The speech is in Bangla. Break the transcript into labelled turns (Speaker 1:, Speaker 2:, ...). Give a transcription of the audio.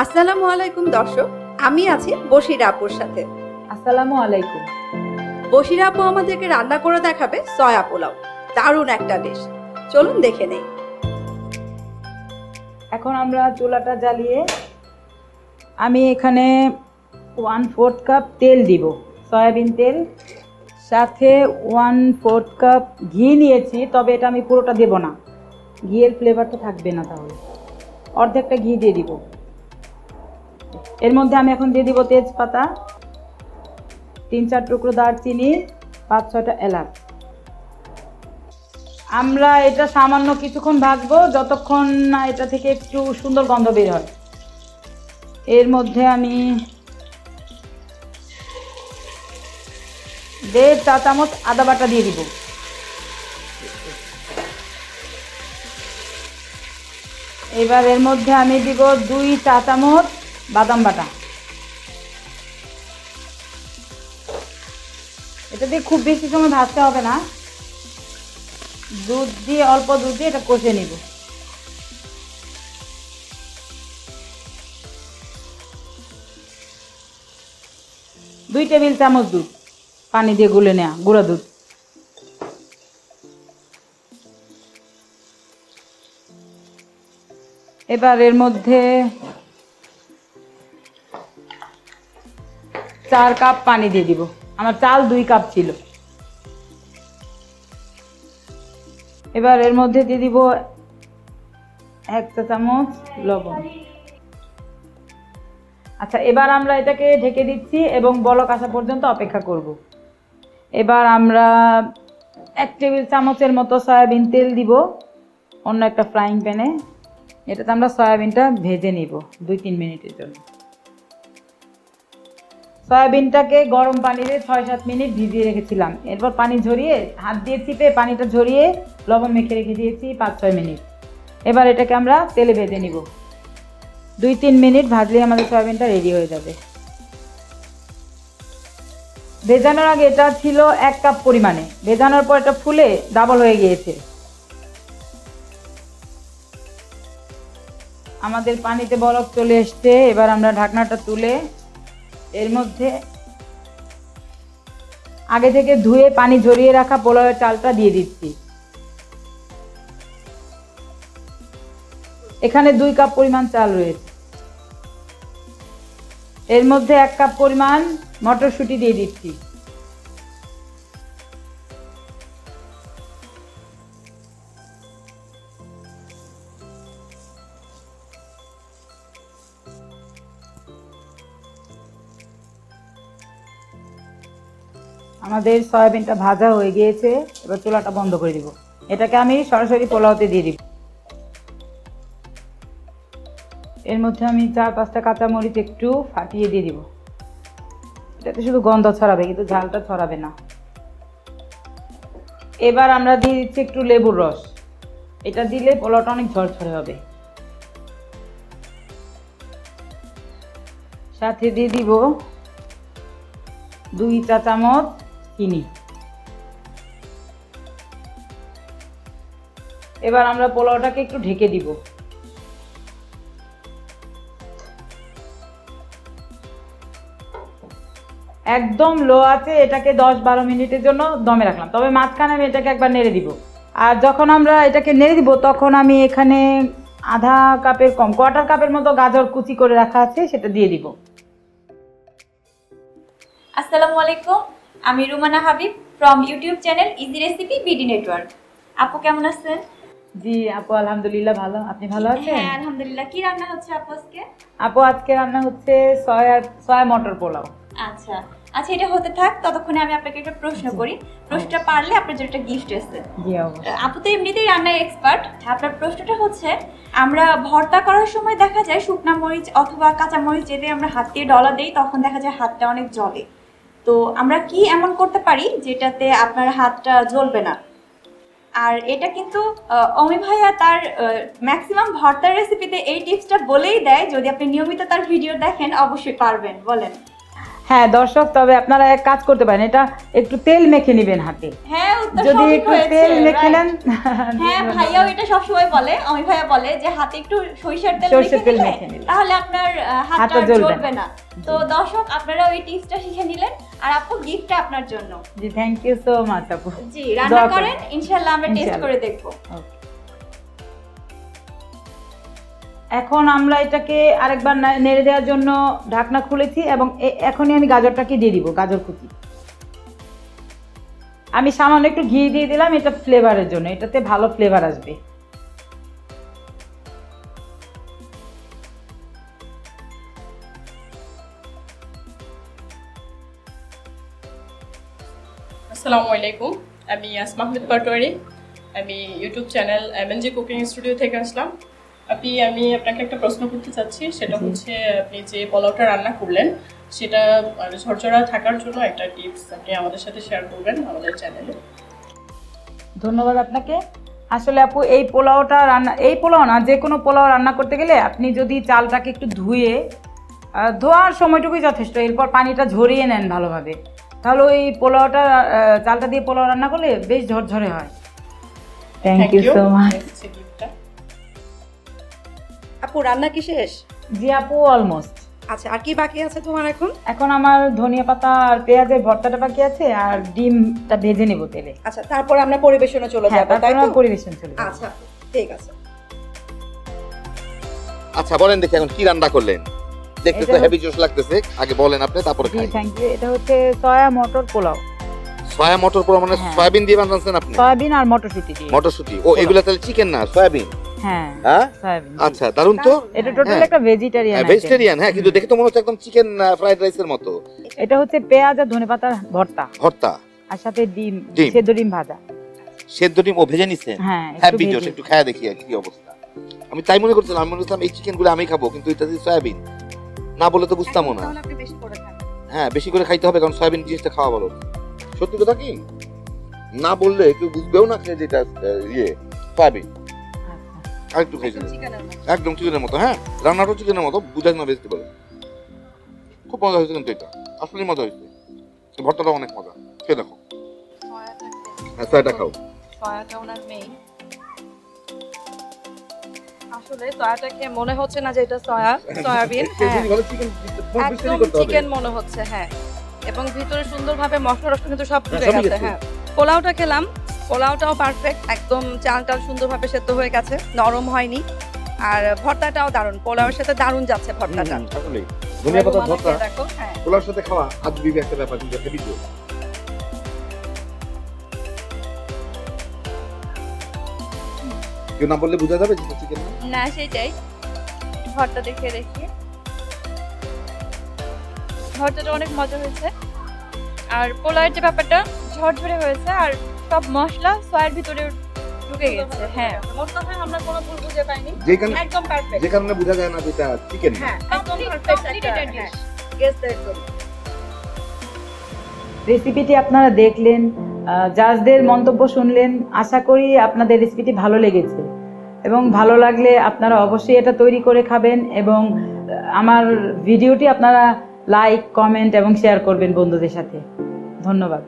Speaker 1: আসসালামু আলাইকুম দর্শক, আমি আছি বশিরা আপুর সাথে।
Speaker 2: আসসালামু আলাইকুম।
Speaker 1: বশিরা আপু আমাদেরকে রান্না করে দেখাবে সয়া পোলাও। দারুণ একটা ডিশ, চলুন দেখে নেই।
Speaker 2: এখন আমরা চুলাটা জ্বালিয়ে আমি এখানে 1/4 কাপ তেল দিব, সয়াবিন তেল, সাথে 1/4 কাপ ঘি নিয়েছি, তবে এটা আমি পুরোটা দেব না, ঘিয়ের ফ্লেভারটা থাকবে না, তাহলে অর্ধেকটা ঘি দিয়ে দিব। এর মধ্যে আমি এখন দিয়ে দিব তেজপাতা, 3-4 টুকরো দারচিনি, 5-6টা এলাচ। আমরা এটা সামান্য কিছুক্ষণ ভাজবো, যতক্ষণ না এটা থেকে একটু সুন্দর গন্ধ বের হয়। এর মধ্যে আমি 1.5 চা চামচ আদা বাটা দিয়ে দিব। এবার এর মধ্যে আমি দিব 2 চা চামচ বাদাম বাটা। এটা দিয়ে খুব বেশি সময় ভাজতে হবে না, দুধ দিয়ে অল্প দুধ দিয়ে এটা কষে নিব। দুই টেবিল চামচ দুধ, পানি দিয়ে গুলে নেওয়া গুঁড়া দুধ। এবার এর মধ্যে 4 কাপ পানি দিয়ে দিব। আমার চাল 2 কাপ ছিল। এবার এর মধ্যে দিয়ে দিব 1 চা চামচ লবণ। আচ্ছা, এবার আমরা এটাকে ঢেকে দিচ্ছি এবং বলক আসা পর্যন্ত অপেক্ষা করব। এবার আমরা 1 টেবিল চামচের মতো সয়াবিন তেল দিব অন্য একটা ফ্রাইং প্যানে। এটাতে আমরা সয়াবিনটা ভেজে নিব 2-3 মিনিটের জন্য। সয়াবিনটাকে গরম পানিতে 6-7 মিনিট ভিজিয়ে রেখেছিলাম। এরপর পানি ঝরিয়ে হাত দিয়ে চিপে পানিটা ঝরিয়ে লবণ মেখে রেখে দিয়েছি 5-6 মিনিট। এবার এটাকে আমরা তেলে ভেজে নিব। 2-3 মিনিট ভাজলে আমাদের সয়াবিনটা রেডি হয়ে যাবে। ভেজানোর আগে এটা ছিল 1 কাপ পরিমাণে, ভেজানোর পর এটা ফুলে ডাবল হয়ে গিয়েছে। আমাদের পানিতে বরফ চলে এসছে। এবার আমরা ঢাকনাটা তুলে এর মধ্যে আগে থেকে ধুয়ে পানি ঝরিয়ে রাখা পোলাওয়ের চালটা দিয়ে দিচ্ছি। এখানে 2 কাপ পরিমাণ চাল রয়েছে। এর মধ্যে 1 কাপ পরিমাণ মটরশুঁটি দিয়ে দিচ্ছি। আমাদের সয়াবিনটা ভাজা হয়ে গিয়েছে। এবার চুলাটা বন্ধ করে দিব। এটাকে আমি সরাসরি পোলাওতে দিয়ে দিব। এর মধ্যে আমি 4-5টা কাঁচামরিচ একটু ফাটিয়ে দিয়ে দিব। এটাতে শুধু গন্ধ ছড়াবে, কিন্তু ঝালটা ছড়াবে না। এবার আমরা দিয়ে দিচ্ছি একটু লেবুর রস। এটা দিলে পোলাওটা অনেক ঝরঝরে হবে। সাথে দিয়ে দিব 2 চা চামচ চিনি। এবার আমরা পোলাওটাকে একটু ঢেকে দিব। একদম লো আছে এটাকে 10-12 মিনিটের জন্য দমে রাখলাম, তবে মাঝখানে আমি এটাকে একবার নেড়ে দিব। আর যখন আমরা এটাকে নেড়ে দিব তখন আমি এখানে আধা কাপের কম, 1/4 কাপের মতো গাজর কুচি করে রাখা আছে, সেটা দিয়ে দিব।
Speaker 3: আসসালামু আলাইকুম, আমি Rumana Habib from YouTube channel easy recipe BD network. আপু কেমন আছেন?
Speaker 2: জি আপু, আলহামদুলিল্লাহ ভালো। আপনি ভালো আছেন?
Speaker 3: হ্যাঁ আলহামদুলিল্লাহ। কি রান্না হচ্ছে আপু আজকে?
Speaker 2: আপু আজকে রান্না হচ্ছে সয়া মটর পোলাও।
Speaker 3: আচ্ছা আচ্ছা, এটা হতে থাক, ততক্ষণে আমি আপনাকে একটা প্রশ্ন করি। প্রশ্নটা পারলে আপনার জন্য একটা গিফট আছে।
Speaker 2: জি অবশ্যই।
Speaker 3: আপু তো এমনিতেই রান্নায় এক্সপার্ট। আপনার প্রশ্নটা হচ্ছে, আমরা ভর্তা করার সময় দেখা যায় শুকনা মরিচ অথবা কাঁচা মরিচ যদি আমরা হাত দিয়ে ডলা দেই তখন দেখা যায় হাতটা অনেক জ্বলে। তো আমরা কি এমন করতে পারি যেটাতে আপনার হাতটা জ্বলবে না? আর এটা কিন্তু অমি ভাইয়া তার ম্যাক্সিমাম ভর্তার রেসিপিতে এই টিপসটা বলেই দেয়। যদি আপনি নিয়মিত তার ভিডিও দেখেন অবশ্যই পারবেন। বলেন।
Speaker 2: হ্যাঁ দর্শক, তবে আপনারা এক কাজ করতে পারেন, এটা একটু তেল মেখে নেবেন হাতে।
Speaker 3: হ্যাঁ, উত্তর
Speaker 2: যদি
Speaker 3: সঠিক
Speaker 2: একটু
Speaker 3: হয়েছে,
Speaker 2: তেল মেখে
Speaker 3: right.
Speaker 2: নেন।
Speaker 3: হ্যাঁ, ভাইয়াও এটা সবসময় বলে, অমি ভাইয়া বলে যে হাতে একটু সরিষার তেল মেখে নিলে তাহলে আপনার হাতটা জ্বলবে না। তো দর্শক, আপনারা ওই টিপসটা শিখে নিলেন। আর আপু, গিফটটা আপনার জন্য।
Speaker 2: জি, থ্যাংক ইউ সো মাচ আপু।
Speaker 3: জি, রান্না করেন, ইনশাআল্লাহ আমরা টেস্ট করে দেখব।
Speaker 2: এখন আমরা এটাকে আরেকবার নেড়ে দেওয়ার জন্য ঢাকনা খুলেছি এবং এখনই আমি গাজরটাকে দিয়ে দিব, গাজর কুচি। আমি সামান্য একটু ঘি দিয়ে দিলাম, এটা ফ্লেভারের জন্য, এটাতে ভালো ফ্লেভার আসবে।
Speaker 4: আসসালামু আলাইকুম, আমি আসমা আহমেদ পাটোয়ারি। আমি ইউটিউব চ্যানেল এমএনজি কুকিং স্টুডিও থেকে আসলাম। আমি আপনাকে একটা প্রশ্ন করতে চাচ্ছি, সেটা হচ্ছে আপনি যে পোলাওটা রান্না করলেন সেটা ঝরঝরা থাকার জন্য একটা টিপস আপনি আমাদের সাথে শেয়ার করবেন আমাদের চ্যানেলে।
Speaker 2: ধন্যবাদ আপনাকে। আসলে আপু, এই পোলাও না, যে কোনো পোলাও রান্না করতে গেলে আপনি যদি চালটাকে একটু ধোয়ার সময়টুকুই যথেষ্ট, এরপর পানিটা ঝরিয়ে নেন ভালোভাবে, তাহলে ওই চালটা দিয়ে পোলাও রান্না করলে বেশ ঝরঝরে হয়। Thank you so much.
Speaker 1: আপু, রান্না কি শেষ?
Speaker 2: জি আপু, অলমোস্ট।
Speaker 1: আচ্ছা, আর কি বাকি আছে তোমার এখন?
Speaker 2: এখন আমার ধনিয়া পাতা আর পেঁয়াজের ভর্তাটা বাকি আছে, আর ডিমটা ভেজে নেব তেলে।
Speaker 1: আচ্ছা, তারপর আমরা পরিবেশনে চলে যাব, তাই তো?
Speaker 2: পরিবেশন চলে যাব।
Speaker 1: আচ্ছা, ঠিক আছে।
Speaker 5: আচ্ছা, বলেন দেখি এখন কি রান্না করলেন? দেখতে তো হেভি জোশ লাগতেছে, আগে বলেন আপনি, তারপরে খাই।
Speaker 2: Thank you. এটা হচ্ছে সয়া মটর পোলাও।
Speaker 5: সয়া মটর পোলাও মানে সয়াবিন দিয়ে বানাচ্ছেন আপনি?
Speaker 2: সয়াবিন আর মটরশুঁটি দিয়ে।
Speaker 5: মটরশুঁটি, ও এগুলা তাহলে চিকেন না, সয়াবিন?
Speaker 2: হ্যাঁ, সয়াবিন।
Speaker 5: আচ্ছা, দারুণ তো।
Speaker 2: এটা টোটাল একটা
Speaker 5: ভেজিটেরিয়ান। হ্যাঁ, কিন্তু দেখে তো মনে হচ্ছে একদম চিকেন ফ্রাইড রাইসের মতো।
Speaker 2: এটা হচ্ছে পেঁয়াজ আর ধনেপাতার ভর্তা, আর সাথে ডিম, সেদ্ধ ডিম ভাজা।
Speaker 5: সেদ্ধ ডিম ও ভেজে নিছেন?
Speaker 2: হ্যাঁ,
Speaker 5: হ্যাপি জোশ, একটু খায়া দেখি কি অবস্থা। আমি তাই মনে করছিলাম, এই চিকেন গুলো আমি খাবো, কিন্তু এটা সয়াবিন না বলে তো বুঝতামও না। হ্যাঁ, বেশি করে খাইতে হবে, কারণ সয়াবিন জিনিসটা খাওয়া ভালো। সত্যি কথা কি, না বললে কেউ বুঝবেও না যেটা সয়াবিন। আরেকটু খাইছি, একদম চিকেনের মতো। হ্যাঁ, রান্নাটা চিকেনের মতো, বুঝাই না ভেজিটেবল। খুব মজা হয়েছে, কিন্তু এটা আসলে মজা হয়েছে। ভর্তাটা অনেক মজা, খেয়ে দেখো। হ্যাঁ, সয়াটা খাও।
Speaker 1: সয়াটা ওনার মেইন। আসলে সয়াটাকে মনে হচ্ছে না যে এটা সয়াবিন। হ্যাঁ, একদম চিকেন মনে হচ্ছে। হ্যাঁ, এবং ভিতরে সুন্দরভাবে মশলা রসুন কিন্তু সব ঢুকে গেছে। হ্যাঁ, পোলাওটা খেলাম, পোলাওটাও পারফেক্ট, একদম চালটাও সুন্দরভাবে সেদ্ধ হয়ে গেছে, নরম হয়নি। আর ভর্তাটাও দারুণ, পোলাওয়ের সাথে দারুণ যাচ্ছে ভর্তাটা।
Speaker 5: আসলেই ধনিয়া পাতার ভর্তা
Speaker 1: দেখো। হ্যাঁ,
Speaker 5: পোলাওর সাথে খাওয়া আজীবী একটা ব্যাপার, কিন্তু হেভি জোশ। কেউ না বললে বোঝা যাবে যে চিকেন
Speaker 3: না, সেটাই। ভর্তা দেখে দেখি, ভর্তাটা অনেক মজা হয়েছে। আর পোলাওয়ের যে ব্যাপারটা ঝরঝরে হয়েছে, আর সব মশলা সয়ার ভিতরে ঢুকে গেছে। হ্যাঁ,
Speaker 1: মোট কথায় আমরা কোনো ভুল বুঝে পাইনি, একদম পারফেক্ট।
Speaker 5: যে কারণে বোঝা যায় না যে এটা চিকেন।
Speaker 1: হ্যাঁ, একদম পারফেক্ট একটা ডিশ। গেস একদম।
Speaker 2: রেসিপিটি আপনারা দেখলেন, জাজদের মন্তব্য শুনলেন। আশা করি আপনাদের রেসিপিটি ভালো লেগেছে, এবং ভালো লাগলে আপনারা অবশ্যই এটা তৈরি করে খাবেন, এবং আমার ভিডিওটি আপনারা লাইক, কমেন্ট এবং শেয়ার করবেন বন্ধুদের সাথে। ধন্যবাদ।